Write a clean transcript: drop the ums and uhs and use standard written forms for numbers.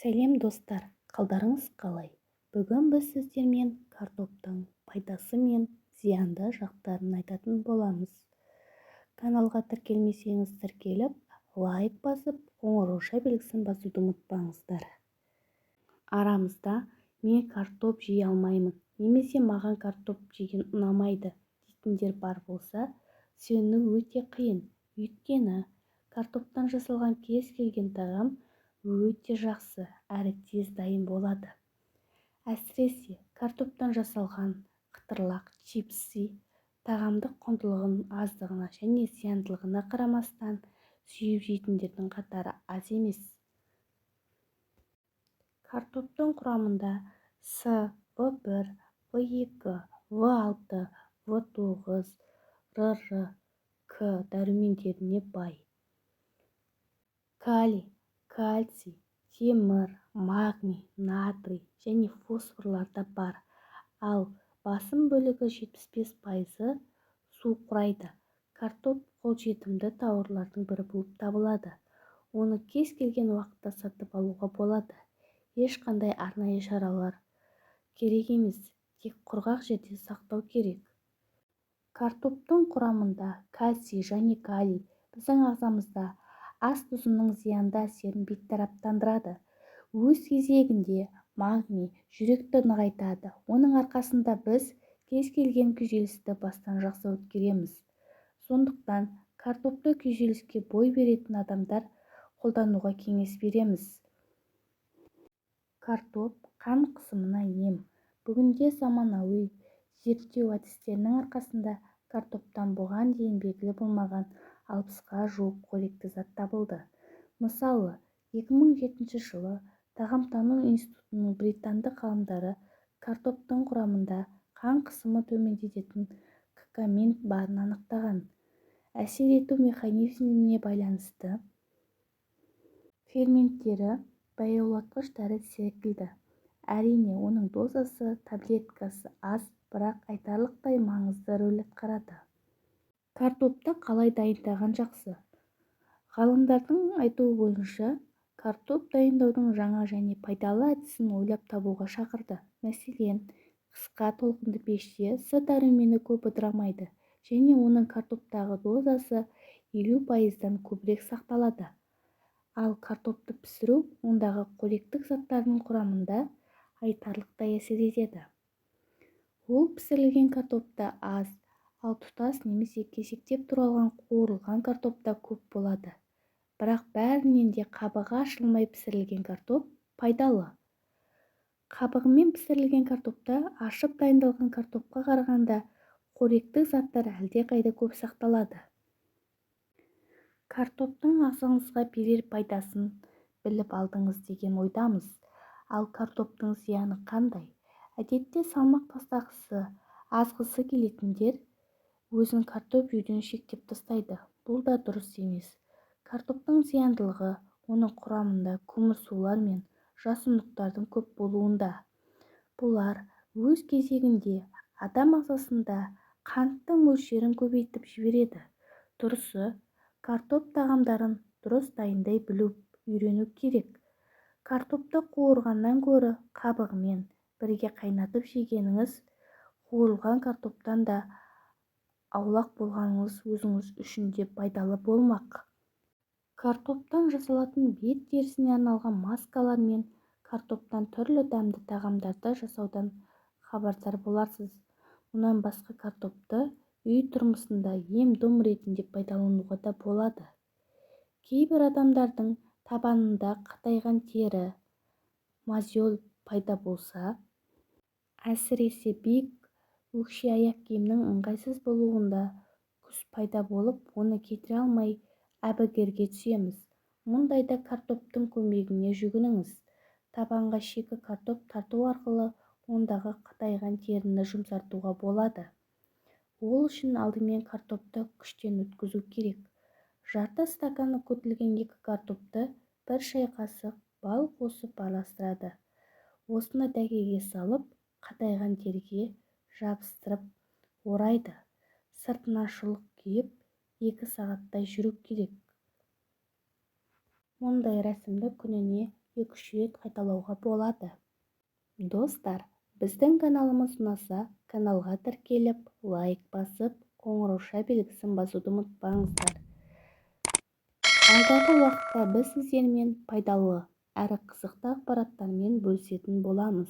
Сәлем достар, қалдарыңыз қалай? Бүгін біз сіздермен картоптың пайдасы мен зиянды жақтарын айтатын боламыз. Каналға тіркелмесеңіз тіркеліп, лайк басып, қоңырауша белгісін басуды ұмытпаңыздар. Арамызда мен картоп жей алмаймын, немесе маған картоп жеген ұнамайды дейтіндер бар болса, сену өте қиын. Өйткені картоптан жасалған кез келген тағам өте жақсы әрі тез дайын болады. Әсіресе картоптан жасалған қытырлақ чипсы тағамдық құндылығының аздығына және зияндылығына қарамастан сүйіп жейтіндердің қатары аз емес. Картоптың құрамында С, В1, В2, В6, В9, РР, К дәрумендеріне бай. Калий, кальций, темір, магний, натрий және фосфорларда бар, ал басым бөлігі 75% су құрайды. Картоп қолжетімді тауарлардың бірі болып табылады. Оны кез келген уақытта сатып алуға болады. Ешқандай арнайы шаралар керек емес, тек құрғақ жерде сақтау керек. Картоптың құрамында кальций және калий біздің ағзамызда ас тұзының зиянды әсерін бейтараптандырады. Өз кезегінде магний жүректі нығайтады. Оның арқасында біз кез келген күйзелісті бастан жақсы өткереміз. Сондықтан картопты күйзеліске бой беретін адамдар қолдануға кеңес береміз. Картоп қан қысымына ем. Бүгінде заманауи зерттеу әдістерінің арқасында картоптан бұған дейін белгілі болмаған 60-ға жуық қоректі зат табылды. Мысалы, 2007 жылы Тағамтану институтының британдық ғалымдары картоптың құрамында қан қысымы төмендететін кокаин барын анықтаған. Әсер ету механизміне байланысты ферменттері баяулатқыш дәрі секілді. Әрине, оның дозасы таблеткасы аз, бірақ айтарлықтай маңызды рөл атқарады. Картопты қалай дайындаған жақсы? Ғалымдардың айтуы бойынша, картоп дайындаудың жаңа және пайдалы әдісін ойлап табуға шақырды. Мәселен, қысқа толқынды пеште С дәрумені көп ыдырамайды және оның картоптағы дозасы 50%-дан көбірек сақталады. Ал картопты пісіру ондағы қоректік заттардың құрамында айтарлықтай әсер етеді. Ол пісірілген картопта аз, ал тұтас немесе кесектеп туралған қуырылған картопта көп болады. Бірақ бәрінен де қабығы ашылмай пісірілген картоп пайдалы. Қабығымен пісірілген картопта ашып дайындалған картопқа қарағанда қоректік заттар әлдеқайда көп сақталады. Картоптың ағзаңызға берер пайдасын біліп алдыңыз деген ойдамыз. Ал картоптың зияны қандай? Әдетте салмақ тастағысы, азғысы келетіндер өзін картоп жеуден шектеп тастайды. Бұл да дұрыс емес. Картоптың зияндылығы оның құрамында көмірсулар мен жасұндықтардың көп болуында. Бұлар өз кезегінде адам ағзасында қанттың мөлшерін көбейтіп жібереді. Дұрысы, картоп тағамдарын дұрыс дайындай білу үйрену керек. Картопты қуырғаннан гөрі қабығымен бірге қайнатып жегеніңіз қуырылған картоптан да аулақ болғаныңыз өзіңіз үшін де пайдалы болмақ. Картоптан жасалатын бет терісіне арналған маскалар мен картоптан түрлі дәмді тағамдарды жасаудан хабардар боларсыз. Мұнан басқа картопты үй тұрмысында ем-дом ретінде пайдалануға да болады. Кейбір адамдардың табанында қатайған тері, мозоль пайда болса, әсіресе биік өкше аяқ киімнің ыңғайсыз болуында күс пайда болып, оны кетіре алмай әбігерге түсеміз. Мұндайда картоптың көмегіне жүгініңіз. Табанға шикі картоп тарту арқылы ондағы қатайған теріні жұмсартуға болады. Ол үшін алдымен картопты күштен өткізу керек. Жарты стаканы көтілген 2 картопты 1 шай қасық бал қосып араластырады. Осыны дәгеге салып, қатайған теріге жабыстырып орайды. Сыртына шұлық киіп 2 сағаттай жүру керек. Мұндай рәсімді күніне 2-3 рет қайталауға болады. Достар, біздің каналымыз ұнаса, каналға тіркеліп, лайк басып, қоңырауша белгісін басуды ұмытпаңыздар. Алдағы уақытта біз сіздермен пайдалы әрі қызықты ақпараттармен бөлісетін боламыз.